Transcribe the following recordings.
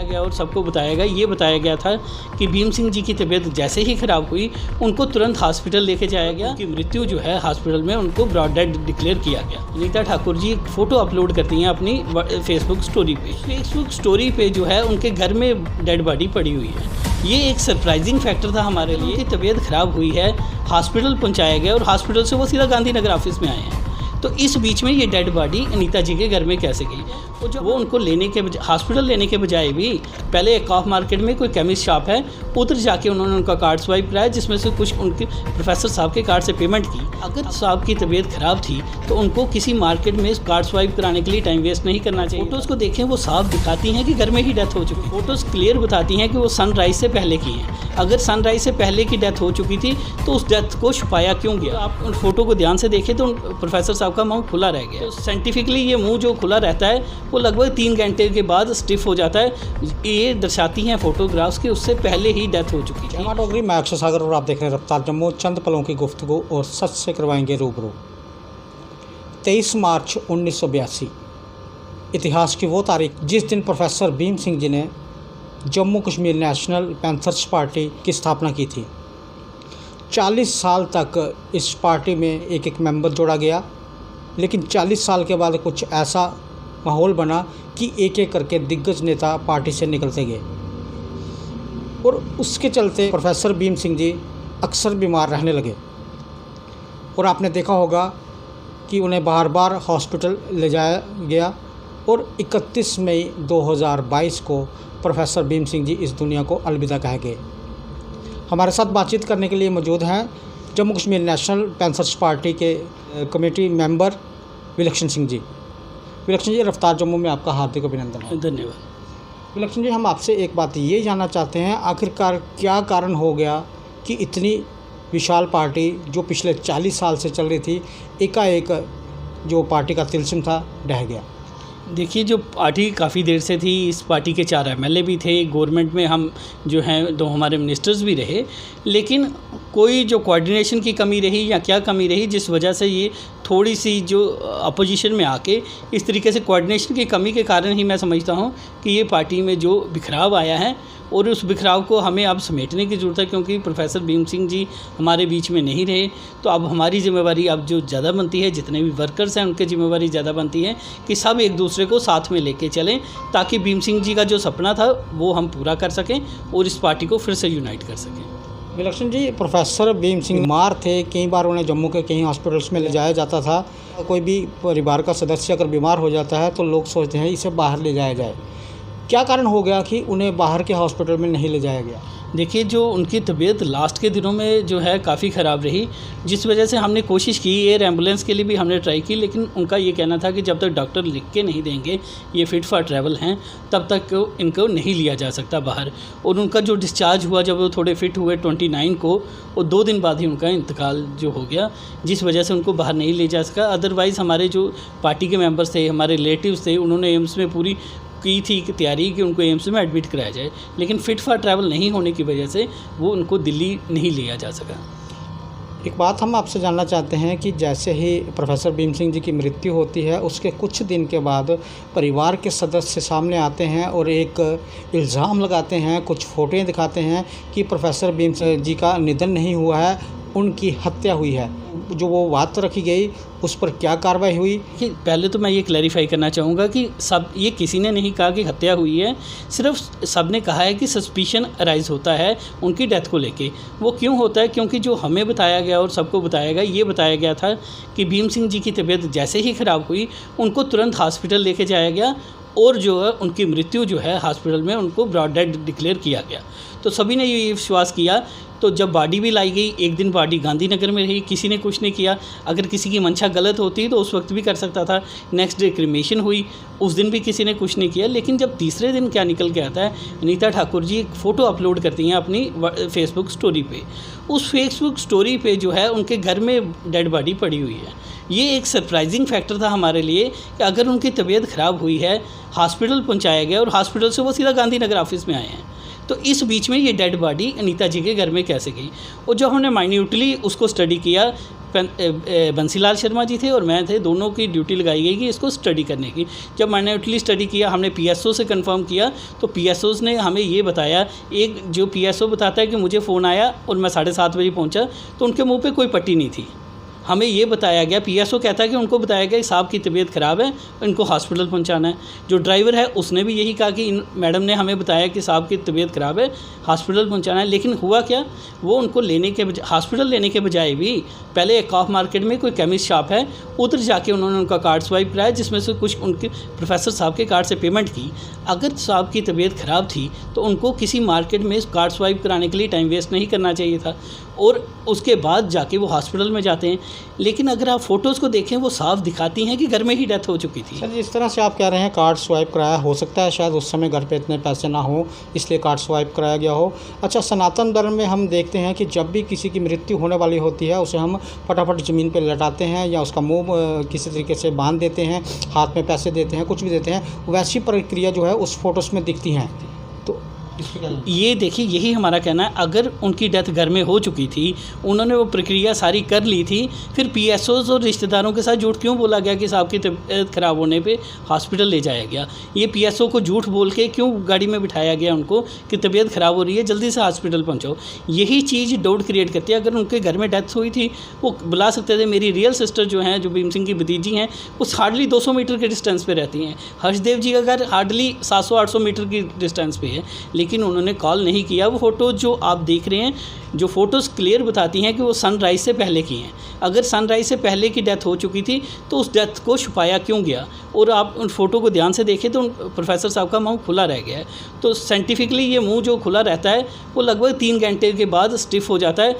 गया और सबको बताया गया, ये बताया गया था कि भीम सिंह जी की तबीयत जैसे ही ख़राब हुई उनको तुरंत हॉस्पिटल लेके जाया गया। उनकी मृत्यु जो है हॉस्पिटल में उनको ब्रॉड डेड डिक्लेयर किया गया। अनीता ठाकुर जी एक फ़ोटो अपलोड करती हैं अपनी फेसबुक स्टोरी पे। फेसबुक स्टोरी पे जो है उनके घर में डेड बॉडी पड़ी हुई है। ये एक सरप्राइजिंग फैक्टर था हमारे लिए कि तबीयत ख़राब हुई है, हॉस्पिटल पहुंचाया गया और हॉस्पिटल से वो सीधा गांधीनगर ऑफिस में आए हैं। तो इस बीच में ये डेड बॉडी अनीता जी के घर में कैसे गई? वो जो वो उनको लेने के हॉस्पिटल लेने के बजाय भी पहले एक ऑफ मार्केट में कोई केमिस्ट शॉप है उधर जाके उन्होंने उनका कार्ड स्वाइप कराया, जिसमें से कुछ उनके प्रोफेसर साहब के कार्ड से पेमेंट की। अगर साहब की तबीयत ख़राब थी तो उनको किसी मार्केट में कार्ड स्वाइप कराने के लिए टाइम वेस्ट नहीं करना चाहिए। फोटोज़ को देखें, वो साफ दिखाती हैं कि घर में ही डेथ हो चुकी। फोटोज़ क्लियर बताती हैं कि वो सनराइज़ से पहले की हैं। अगर सनराइज़ से पहले की डेथ हो चुकी थी तो उस डेथ को छुपाया क्यों गया? आप उन फोटो को ध्यान से देखें तो प्रोफेसर साहब का मुँह खुला रह गया। तो साइंटिफिकली ये मुंह जो खुला रहता है वो लगभग 3 घंटे के बाद स्टिफ हो जाता है। ये दर्शाती हैं फोटोग्राफ्स कि उससे पहले ही डेथ हो चुकी थी। डोगरी मैं अक्षय सागर और आप देख रहे हैं रफ्तार जम्मू। चंद पलों की गुफ्तगू और सच से करवाएंगे रूबरू। 23 मार्च 1982 इतिहास की वो तारीख जिस दिन प्रोफेसर भीम सिंह जी ने Jammu Kashmir national panthers party की स्थापना की थी। 40 साल तक इस पार्टी में एक एक मेंबर जोड़ा गया, लेकिन 40 साल के बाद कुछ ऐसा माहौल बना कि एक एक करके दिग्गज नेता पार्टी से निकलते गए और उसके चलते प्रोफेसर भीम सिंह जी अक्सर बीमार रहने लगे। और आपने देखा होगा कि उन्हें बार बार हॉस्पिटल ले जाया गया और 31 मई 2022 को प्रोफेसर भीम सिंह जी इस दुनिया को अलविदा कह गए। हमारे साथ बातचीत करने के लिए मौजूद हैं Jammu Kashmir national panthers party के कमेटी मेंबर विलक्षण सिंह जी। विलक्षण जी, रफ्तार जम्मू में आपका हार्दिक अभिनंदन है। धन्यवाद। विलक्षण जी, हम आपसे एक बात ये जानना चाहते हैं, आखिरकार क्या कारण हो गया कि इतनी विशाल पार्टी जो पिछले 40 साल से चल रही थी एकाएक जो पार्टी का तिलस्म था ढह गया? देखिए, जो पार्टी काफ़ी देर से थी, इस पार्टी के 4 एमएलए भी थे, गवर्नमेंट में हम जो हैं 2 हमारे मिनिस्टर्स भी रहे, लेकिन कोई जो कोऑर्डिनेशन की कमी रही या क्या कमी रही जिस वजह से ये थोड़ी सी जो अपोजिशन में आके इस तरीके से कोऑर्डिनेशन की कमी के कारण ही मैं समझता हूँ कि ये पार्टी में जो बिखराव आया है और उस बिखराव को हमें अब समेटने की ज़रूरत है, क्योंकि प्रोफेसर भीम सिंह जी हमारे बीच में नहीं रहे। तो अब हमारी जिम्मेवारी अब जो ज़्यादा बनती है, जितने भी वर्कर्स हैं उनकी जिम्मेवारी ज़्यादा बनती है कि सब एक दूसरे को साथ में लेके चलें, ताकि भीम सिंह जी का जो सपना था वो हम पूरा कर सकें और इस पार्टी को फिर से यूनाइट कर सकें। विलक्षण जी, प्रोफेसर भीम सिंह बीमार थे, कई बार उन्हें जम्मू के कई हॉस्पिटल्स में ले जाया जाता था। कोई भी परिवार का सदस्य अगर बीमार हो जाता है तो लोग सोचते हैं इसे बाहर ले जाया जाए। क्या कारण हो गया कि उन्हें बाहर के हॉस्पिटल में नहीं ले जाया गया? देखिए, जो उनकी तबीयत लास्ट के दिनों में जो है काफ़ी ख़राब रही, जिस वजह से हमने कोशिश की, एयर एम्बुलेंस के लिए भी हमने ट्राई की, लेकिन उनका ये कहना था कि जब तक डॉक्टर लिख के नहीं देंगे ये फ़िट फॉर ट्रैवल हैं तब तक इनको नहीं लिया जा सकता बाहर। और उनका जो डिस्चार्ज हुआ, जब वो थोड़े फिट हुए 29 को, और 2 दिन बाद ही उनका इंतकाल जो हो गया, जिस वजह से उनको बाहर नहीं ले जा सका। अदरवाइज़ हमारे जो पार्टी के मेम्बर्स थे, हमारे रिलेटिव्स थे, उन्होंने एम्स में पूरी की थी कि तैयारी कि उनको एम्स में एडमिट कराया जाए, लेकिन फ़िट फॉर ट्रैवल नहीं होने की वजह से वो उनको दिल्ली नहीं लिया जा सका। एक बात हम आपसे जानना चाहते हैं कि जैसे ही प्रोफेसर भीम सिंह जी की मृत्यु होती है उसके कुछ दिन के बाद परिवार के सदस्य सामने आते हैं और एक इल्ज़ाम लगाते हैं, कुछ फ़ोटोएँ दिखाते हैं कि प्रोफेसर भीम सिंह जी का निधन नहीं हुआ है, उनकी हत्या हुई है। जो वो बात रखी गई उस पर क्या कार्रवाई हुई? कि पहले तो मैं ये क्लैरिफाई करना चाहूँगा कि सब ये किसी ने नहीं कहा कि हत्या हुई है, सिर्फ सब ने कहा है कि सस्पिशन अराइज़ होता है उनकी डेथ को लेके। वो क्यों होता है? क्योंकि जो हमें बताया गया और सबको बताया गया, ये बताया गया था कि भीम सिंह जी की तबीयत जैसे ही ख़राब हुई उनको तुरंत हॉस्पिटल लेके जाया गया और जो है उनकी मृत्यु जो है हॉस्पिटल में उनको ब्रॉड डेड डिक्लेयर किया गया। तो सभी ने ये विश्वास किया। तो जब बॉडी भी लाई गई, एक दिन बॉडी गांधीनगर में रही, किसी ने कुछ नहीं किया। अगर किसी की मंशा गलत होती तो उस वक्त भी कर सकता था। नेक्स्ट डे क्रिमेशन हुई, उस दिन भी किसी ने कुछ नहीं किया। लेकिन जब तीसरे दिन क्या निकल के आता है, अनीता ठाकुर जी एक फ़ोटो अपलोड करती हैं अपनी फेसबुक स्टोरी पे। उस फेसबुक स्टोरी पे जो है उनके घर में डेड बॉडी पड़ी हुई है। ये एक सरप्राइजिंग फैक्टर था हमारे लिए कि अगर उनकी तबीयत ख़राब हुई है, हॉस्पिटल पहुंचाया गया और हॉस्पिटल से वो सीधा गांधीनगर ऑफिस में आए हैं। तो इस बीच में ये डेड बॉडी अनीता जी के घर में कैसे गई, और जब हमने माइन्यूटली उसको स्टडी किया, बंसीलाल शर्मा जी थे और मैं थे, दोनों की ड्यूटी लगाई गई कि इसको स्टडी करने की। जब माइन्यूटली स्टडी किया, हमने पीएसओ से कंफर्म किया, तो पीएसओ ने हमें ये बताया, एक जो पीएसओ बताता है कि मुझे फ़ोन आया और मैं 7:30 बजे पहुंचा, तो उनके मुंह पे कोई पट्टी नहीं थी। हमें ये बताया गया, पीएसओ कहता है कि उनको बताया गया कि साहब की तबीयत ख़राब है, इनको हॉस्पिटल पहुंचाना है। जो ड्राइवर है उसने भी यही कहा कि मैडम ने हमें बताया कि साहब की तबीयत ख़राब है, हॉस्पिटल पहुंचाना है। लेकिन हुआ क्या, वो उनको लेने के हॉस्पिटल लेने के बजाय भी पहले एक ऑफ मार्केट में कोई केमिस्ट शॉप है, उधर जाके उन्होंने उनका कार्ड स्वाइप कराया, जिसमें से कुछ उनके प्रोफेसर साहब के कार्ड से पेमेंट की। अगर साहब की तबीयत ख़राब थी तो उनको किसी मार्केट में कार्ड स्वाइप कराने के लिए टाइम वेस्ट नहीं करना चाहिए था, और उसके बाद जाके वो हॉस्पिटल में जाते हैं। लेकिन अगर आप फ़ोटोज़ को देखें, वो साफ दिखाती हैं कि घर में ही डेथ हो चुकी थी। सर, जिस तरह से आप कह रहे हैं कार्ड स्वाइप कराया, हो सकता है शायद उस समय घर पे इतने पैसे ना हो, इसलिए कार्ड स्वाइप कराया गया हो। अच्छा, सनातन धर्म में हम देखते हैं कि जब भी किसी की मृत्यु होने वाली होती है, उसे हम फटाफट ज़मीन पे लटाते हैं या उसका मुंह किसी तरीके से बांध देते हैं, हाथ में पैसे देते हैं, कुछ भी देते हैं। वैसी प्रक्रिया जो है उस फोटोज़ में दिखती हैं। तो ये देखिए, यही हमारा कहना है, अगर उनकी डेथ घर में हो चुकी थी, उन्होंने वो प्रक्रिया सारी कर ली थी, फिर पीएसओज़ और रिश्तेदारों के साथ झूठ क्यों बोला गया कि साहब की तबीयत ख़राब होने पे हॉस्पिटल ले जाया गया? ये पीएसओ को झूठ बोल के क्यों गाड़ी में बिठाया गया उनको कि तबीयत ख़राब हो रही है, जल्दी से हॉस्पिटल पहुँचाओ? यही चीज़ डाउट क्रिएट करती है। अगर उनके घर में डेथ हुई थी, वो बुला सकते थे। मेरी रियल सिस्टर जो हैं, जो भीम सिंह की भतीजी हैं, वो हार्डली 200 मीटर के डिस्टेंस पे रहती हैं। हर्षदेव जी का घर हार्डली 700-800 मीटर की डिस्टेंस पे है, लेकिन उन्होंने कॉल नहीं किया। वो फ़ोटो जो आप देख रहे हैं, जो फ़ोटोज़ क्लियर बताती हैं कि वो सनराइज़ से पहले की हैं। अगर सनराइज़ से पहले की डेथ हो चुकी थी तो उस डेथ को छुपाया क्यों गया? और आप उन फ़ोटो को ध्यान से देखें तो प्रोफेसर साहब का मुंह खुला रह गया है। तो साइंटिफिकली ये मुंह जो खुला रहता है वो लगभग 3 घंटे के बाद स्टिफ हो जाता है।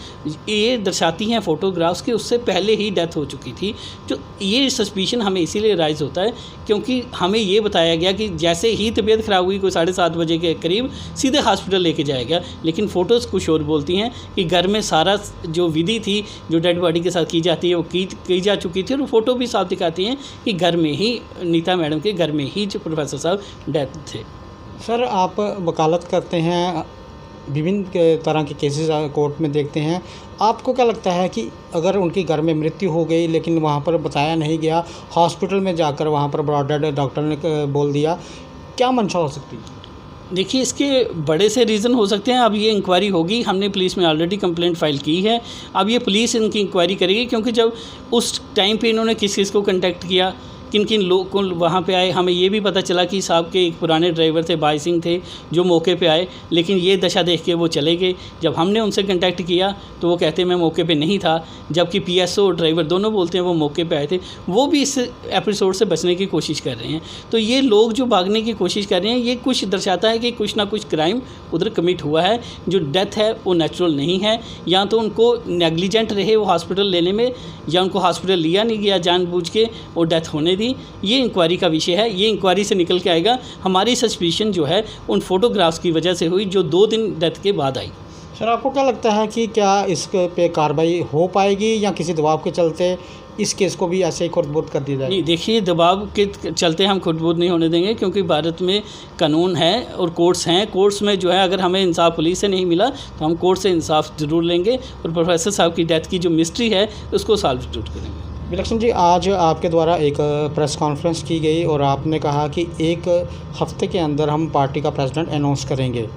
ये दर्शाती हैं फ़ोटोग्राफ्स कि उससे पहले ही डेथ हो चुकी थी। जो ये सस्पिशन हमें इसीलिए राइज़ होता है क्योंकि हमें ये बताया गया कि जैसे ही तबीयत ख़राब हुई, कोई 7:30 बजे के करीब सीधे हॉस्पिटल लेके जाया गया। लेकिन फ़ोटोज़ कुछ और बोलती हैं कि घर में सारा जो विधि थी जो डेड बॉडी के साथ की जाती है वो की जा चुकी थी, और फ़ोटो भी साफ दिखाती हैं कि घर में ही नीता मैडम के घर में ही जो प्रोफेसर साहब डेथ थे। सर, आप वकालत करते हैं, विभिन्न तरह के केसेस कोर्ट में देखते हैं। आपको क्या लगता है कि अगर उनकी घर में मृत्यु हो गई लेकिन वहाँ पर बताया नहीं गया, हॉस्पिटल में जाकर वहाँ पर ब्रॉडेड डॉक्टर ने बोल दिया, क्या मंशा हो सकती है? देखिए, इसके बड़े से रीज़न हो सकते हैं। अब ये इंक्वायरी होगी, हमने पुलिस में ऑलरेडी कंप्लेंट फ़ाइल की है। अब ये पुलिस इनकी इंक्वायरी करेगी, क्योंकि जब उस टाइम पे इन्होंने किस को कांटेक्ट किया, किन किन लोग को वहाँ पे आए। हमें ये भी पता चला कि साहब के एक पुराने ड्राइवर थे, बाई सिंह थे, जो मौके पे आए, लेकिन ये दशा देख के वो चले गए। जब हमने उनसे कांटेक्ट किया तो वो कहते मैं मौके पे नहीं था, जबकि पीएसओ और ड्राइवर दोनों बोलते हैं वो मौके पे आए थे। वो भी इस एपिसोड से बचने की कोशिश कर रहे हैं। तो ये लोग जो भागने की कोशिश कर रहे हैं, ये कुछ दर्शाता है कि कुछ ना कुछ क्राइम उधर कमिट हुआ है। जो डेथ है वो नेचुरल नहीं है, या तो उनको नेग्लिजेंट रहे वो हॉस्पिटल लेने में, या उनको हॉस्पिटल लिया नहीं गया जानबूझ के और डेथ होने दी। ये इंक्वायरी का विषय है, ये इंक्वायरी से निकल के आएगा। हमारी सस्पिशन जो है उन फोटोग्राफ्स की वजह से हुई जो 2 दिन डेथ के बाद आई। सर, आपको क्या लगता है कि क्या इस पे कार्रवाई हो पाएगी या किसी दबाव के चलते इस केस को भी ऐसे ही खुर्द-बुर्द कर दिया जाएगा? नहीं, देखिए, दबाव के चलते हम खुर्द-बुर्द नहीं होने देंगे, क्योंकि भारत में कानून है और कोर्ट्स हैं। कोर्ट्स में जो है, अगर हमें इंसाफ पुलिस से नहीं मिला तो हम कोर्ट से इंसाफ ज़रूर लेंगे, और प्रोफेसर साहब की डेथ की जो मिस्ट्री है उसको सॉल्व जरूर करेंगे। विलक्षण जी, आज आपके द्वारा एक प्रेस कॉन्फ्रेंस की गई और आपने कहा कि 1 हफ्ते के अंदर हम पार्टी का प्रेसिडेंट अनाउंस करेंगे।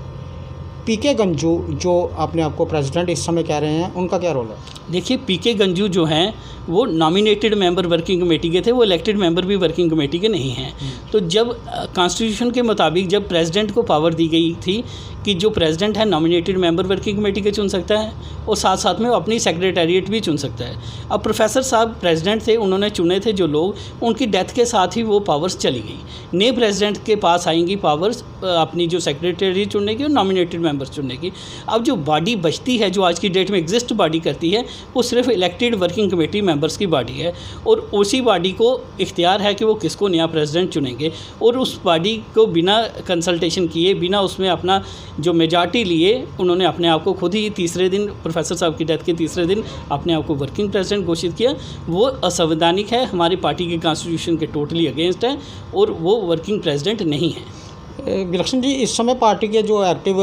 पीके गंजू जो अपने आप को प्रेसिडेंट इस समय कह रहे हैं, उनका क्या रोल है? देखिए, पीके गंजू जो हैं वो नॉमिनेटेड मेंबर वर्किंग कमेटी के थे, वो इलेक्टेड मेंबर भी वर्किंग कमेटी के नहीं हैं। तो जब कॉन्स्टिट्यूशन के मुताबिक जब प्रेसिडेंट को पावर दी गई थी कि जो प्रेसिडेंट है नॉमिनेटेड मेंबर वर्किंग कमेटी के चुन सकता है, और साथ साथ में वो अपनी सेक्रेटेरिएट भी चुन सकता है। अब प्रोफेसर साहब प्रेसिडेंट थे, उन्होंने चुने थे जो लोग, उनकी डेथ के साथ ही वो पावर्स चली गई। नए प्रेसिडेंट के पास आएंगी पावर्स अपनी जो सेक्रेटेरिएट चुनने की और नॉमिनेटेड मेंबर्स चुनने की। अब जो बॉडी बचती है, जो आज की डेट में एग्जिस्ट बॉडी करती है, वो सिर्फ इलेक्टेड वर्किंग कमेटी मेंबर्स की बॉडी है, और उसी बॉडी को इख्तियार है कि वो किसको नया प्रेसिडेंट चुनेंगे, और उस बॉडी को बिना कंसल्टेशन किए, बिना उसमें अपना जो मेजॉरिटी लिए, उन्होंने अपने आप को खुद ही तीसरे दिन, प्रोफेसर साहब की डेथ के तीसरे दिन, अपने आप को वर्किंग प्रेसिडेंट घोषित किया। वो असंवैधानिक है, हमारी पार्टी के कॉन्स्टिट्यूशन के टोटली अगेंस्ट है, और वो वर्किंग प्रेसिडेंट नहीं है। विलक्षण जी, इस समय पार्टी के जो एक्टिव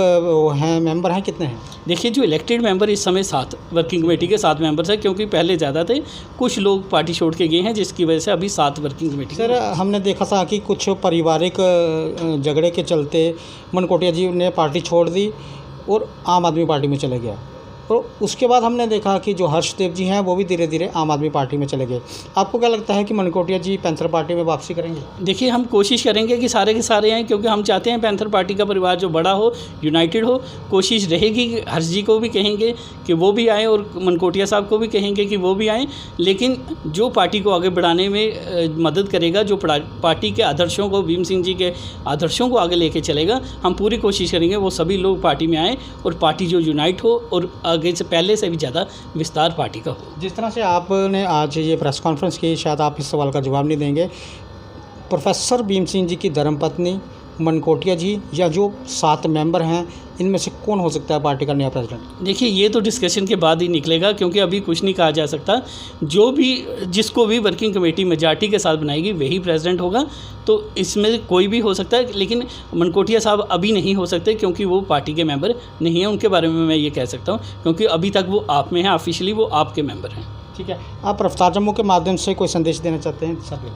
हैं मेंबर हैं कितने हैं? देखिए, जो इलेक्टेड मेंबर इस समय 7 वर्किंग कमेटी के 7 मेंबर्स हैं, क्योंकि पहले ज़्यादा थे, कुछ लोग पार्टी छोड़ के गए हैं, जिसकी वजह से अभी 7 वर्किंग कमेटी। सर, हमने देखा था कि कुछ पारिवारिक झगड़े के चलते मनकोटिया जी ने पार्टी छोड़ दी और आम आदमी पार्टी में चले गया, और उसके बाद हमने देखा कि जो हर्षदेव जी हैं वो भी धीरे धीरे आम आदमी पार्टी में चले गए। आपको क्या लगता है कि मनकोटिया जी पैंथर पार्टी में वापसी करेंगे? देखिए, हम कोशिश करेंगे कि सारे के सारे आएँ, क्योंकि हम चाहते हैं पैंथर पार्टी का परिवार जो बड़ा हो, यूनाइटेड हो। कोशिश रहेगी कि हर्ष जी को भी कहेंगे कि वो भी आएँ, और मनकोटिया साहब को भी कहेंगे कि वो भी आएँ, लेकिन जो पार्टी को आगे बढ़ाने में मदद करेगा, जो पार्टी के आदर्शों को, भीम सिंह जी के आदर्शों को आगे लेके चलेगा, हम पूरी कोशिश करेंगे वो सभी लोग पार्टी में आएँ और पार्टी जो यूनाइट हो और आगे से पहले से भी ज़्यादा विस्तार पार्टी का हो। जिस तरह से आपने आज ये प्रेस कॉन्फ्रेंस की, शायद आप इस सवाल का जवाब नहीं देंगे, प्रोफेसर भीम सिंह जी की धर्मपत्नी मनकोटिया जी या जो 7 मेंबर हैं, इनमें से कौन हो सकता है पार्टी का नया प्रेसिडेंट? देखिए, ये तो डिस्कशन के बाद ही निकलेगा, क्योंकि अभी कुछ नहीं कहा जा सकता। जो भी, जिसको भी वर्किंग कमेटी मेजॉरिटी के साथ बनाएगी वही प्रेसिडेंट होगा, तो इसमें कोई भी हो सकता है, लेकिन मनकोटिया साहब अभी नहीं हो सकते, क्योंकि वो पार्टी के मेंबर नहीं हैं। उनके बारे में मैं ये कह सकता हूँ, क्योंकि अभी तक वो आप में हैं, ऑफिशियली वो आपके मेंबर हैं। ठीक है, आप रफ्तार जम्मू के माध्यम से कोई संदेश देना चाहते हैं सर?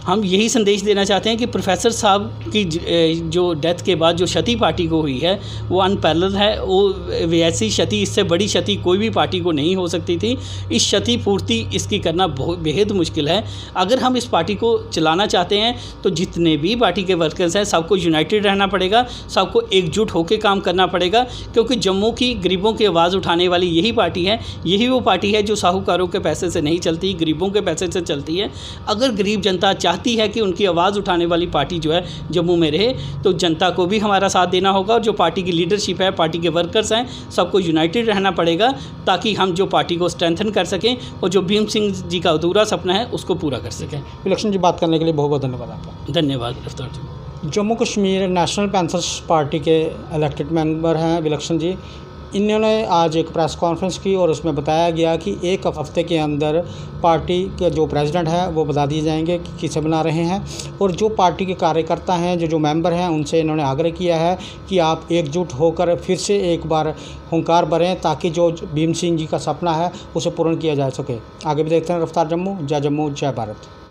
हम यही संदेश देना चाहते हैं कि प्रोफेसर साहब की जो डेथ के बाद जो क्षति पार्टी को हुई है वो अनपैरेलल है। वो ऐसी क्षति, इससे बड़ी क्षति कोई भी पार्टी को नहीं हो सकती थी। इस क्षति पूर्ति इसकी करना बहुत बेहद मुश्किल है। अगर हम इस पार्टी को चलाना चाहते हैं तो जितने भी पार्टी के वर्कर्स हैं सबको यूनाइटेड रहना पड़ेगा, सबको एकजुट होकर काम करना पड़ेगा, क्योंकि जम्मू की गरीबों की आवाज़ उठाने वाली यही पार्टी है। यही वो पार्टी है जो साहूकारों के पैसे से नहीं चलती, गरीबों के पैसे से चलती है। अगर गरीब जनता चाहती है कि उनकी आवाज़ उठाने वाली पार्टी जो है जम्मू में रहे, तो जनता को भी हमारा साथ देना होगा, और जो पार्टी की लीडरशिप है, पार्टी के वर्कर्स हैं, सबको यूनाइटेड रहना पड़ेगा, ताकि हम जो पार्टी को स्ट्रेंथन कर सकें और जो भीम सिंह जी का अधूरा सपना है उसको पूरा कर सकें। विलक्षण जी, बात करने के लिए बहुत बहुत धन्यवाद आपका। धन्यवाद Raftaar ji. Jammu Kashmir national panthers party के इलेक्टेड मेंबर हैं विलक्षण जी। इन्होंने आज एक प्रेस कॉन्फ्रेंस की और उसमें बताया गया कि एक हफ्ते के अंदर पार्टी के जो प्रेसिडेंट है वो बता दिए जाएंगे कि किसे बना रहे हैं, और जो पार्टी के कार्यकर्ता हैं, जो मेंबर हैं, उनसे इन्होंने आग्रह किया है कि आप एकजुट होकर फिर से एक बार हुंकार भरें, ताकि जो भीम सिंह जी का सपना है उसे पूर्ण किया जा सके। आगे भी देखते हैं रफ्तार जम्मू। जय जम्मू, जय भारत।